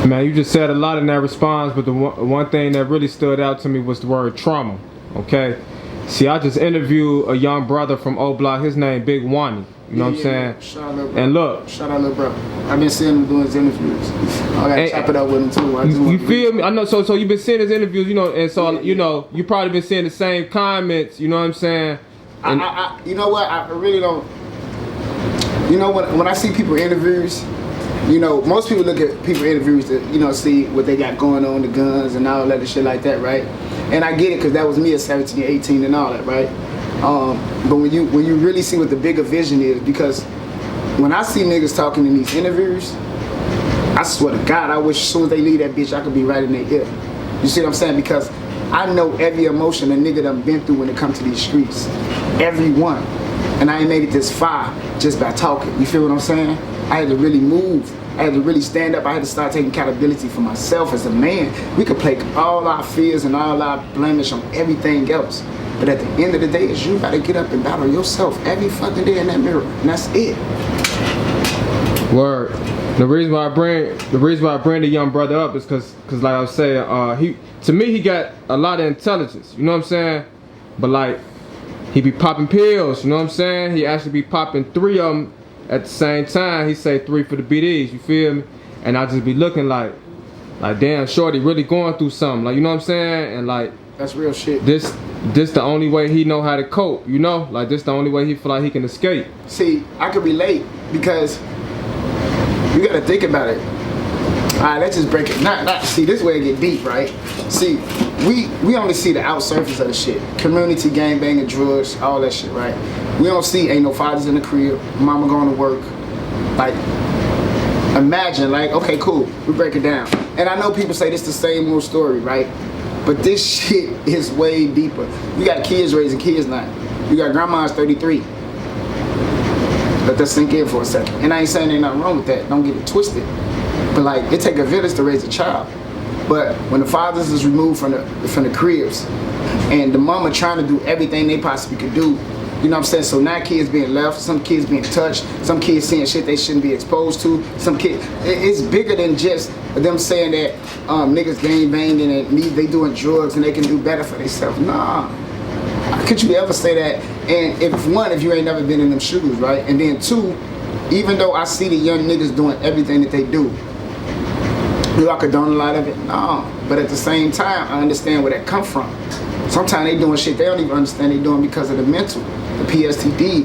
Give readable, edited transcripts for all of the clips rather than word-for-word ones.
Man, you just said a lot in that response, but the one thing that really stood out to me was the word trauma, okay? See, I just interviewed a young brother from O Block, his name Big Woney, you know what I'm saying? Shout out, little brother. And look. Shout out, little brother. I've been seeing him doing his interviews. I gotta chop it up with him too. You feel me? I know, so you've been seeing his interviews, you know, and so, you know, you probably been seeing the same comments, you know what I'm saying? And you know what, I really don't, you know, when I see people interviews, you know, most people look at people interviews to, you know, see what they got going on, the guns and all that and shit like that, right? And I get it, because that was me at 17, 18 and all that, right? But when you really see what the bigger vision is, because when I see niggas talking in these interviews, I swear to God, I wish as soon as they leave that bitch, I could be right in their ear. You see what I'm saying? Because I know every emotion a nigga done been through when it comes to these streets. Every one. And I ain't made it this far just by talking. You feel what I'm saying? I had to really move. I had to really stand up. I had to start taking accountability for myself as a man. We could play all our fears and all our blemish on everything else. But at the end of the day, is you gotta get up and battle yourself every fucking day in that mirror. And that's it. Word. The reason why I bring the young brother up is because like I was saying, to me he got a lot of intelligence, you know what I'm saying? But like, he be popping pills, you know what I'm saying? He actually be popping 3 of them at the same time. He say 3 for the BDs, you feel me? And I just be looking like damn, shorty really going through something, like, you know what I'm saying? And like, that's real shit. This the only way he know how to cope, you know? Like, this the only way he feel like he can escape. See, I could relate, because you gotta think about it. Alright, let's just break it. See, this way it get deep, right? See, we only see the out surface of the shit. Community, gangbanging, drugs, all that shit, right? We don't see ain't no fathers in the crib, mama going to work. Like, imagine, like, okay, cool, we break it down. And I know people say this the same old story, right? But this shit is way deeper. You got kids raising kids now. You got grandma's 33. Let that sink in for a second. And I ain't saying ain't nothing wrong with that. Don't get it twisted. But like, it take a village to raise a child. But when the fathers is removed from the cribs, and the mama trying to do everything they possibly could do, you know what I'm saying? So now kids being left, some kids being touched, some kids seeing shit they shouldn't be exposed to, some kids, it's bigger than just them saying that niggas gang banging and they doing drugs and they can do better for themselves. Nah. How could you ever say that? And if you ain't never been in them shoes, right? And then 2, even though I see the young niggas doing everything that they do I condone a lot of it? No. But at the same time, I understand where that come from. Sometimes they doing shit they don't even understand they doing because of the mental, the PTSD,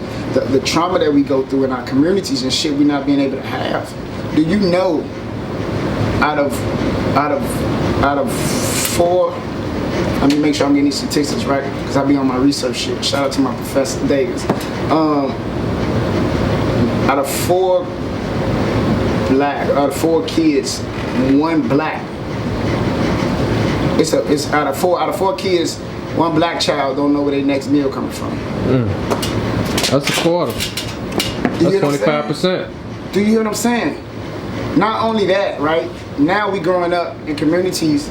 the trauma that we go through in our communities and shit we not being able to have. Do you know out of 4, let me make sure I'm getting these statistics right, because I be on my research shit. Shout out to my professor Davis. Out of 4 kids, 1 black. It's out of 4 kids, 1 black child don't know where their next meal coming from. That's a quarter. That's 25%. Do you hear what I'm saying? Not only that, right? Now we growing up in communities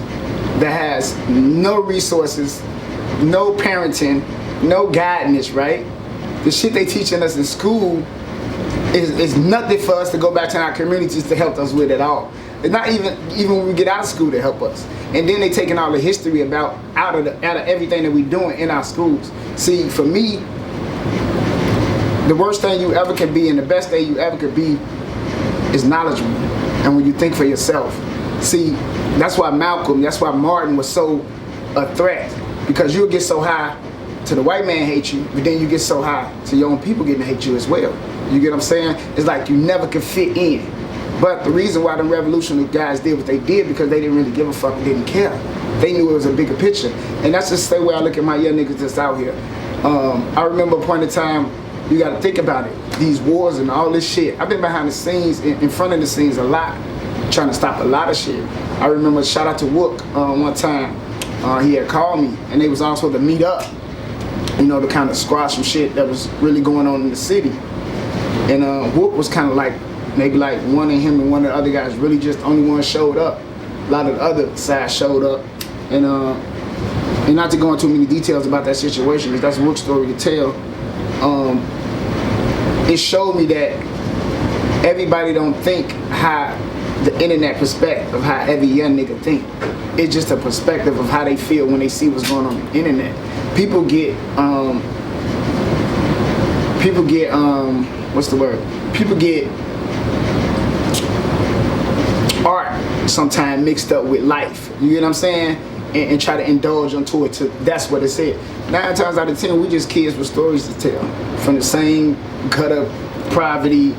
that has no resources, no parenting, no guidance, right? The shit they teaching us in school is nothing for us to go back to our communities to help us with at all. It's not even when we get out of school to help us. And then they taking all the history about out of everything that we doing in our schools. See, for me, the worst thing you ever could be and the best thing you ever could be is knowledgeable. And when you think for yourself. See, that's why that's why Martin was so a threat. Because you'll get so high to the white man hate you, but then you get so high to your own people getting to hate you as well. You get what I'm saying? It's like you never could fit in. But the reason why the revolutionary guys did what they did, because they didn't really give a fuck and didn't care. They knew it was a bigger picture. And that's just the way I look at my young niggas that's out here. I remember a point in time, you gotta think about it. These wars and all this shit. I've been behind the scenes, in front of the scenes a lot, trying to stop a lot of shit. I remember, shout out to Wook, one time, he had called me and they was all supposed to meet up, you know, to kind of squash some shit that was really going on in the city. And Wook was kind of like, maybe like one of him and one of the other guys really just only one showed up. A lot of the other side showed up. And not to go into too many details about that situation, because that's Wook's story to tell. It showed me that everybody don't think how the internet perspective of how every young nigga think. It's just a perspective of how they feel when they see what's going on the internet. People get what's the word? People get art sometimes mixed up with life. You get what I'm saying? And try to indulge into it. That's what it said. 9 times out of 10, we just kids with stories to tell from the same gutter poverty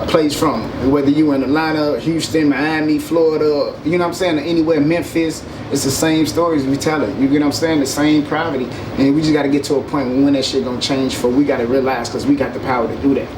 place from. Whether you in Atlanta, Houston, Miami, Florida, you know what I'm saying, or anywhere, Memphis, it's the same stories we tell it. You get what I'm saying? The same poverty. And we just got to get to a point when that shit gonna change, for we got to realize, because we got the power to do that.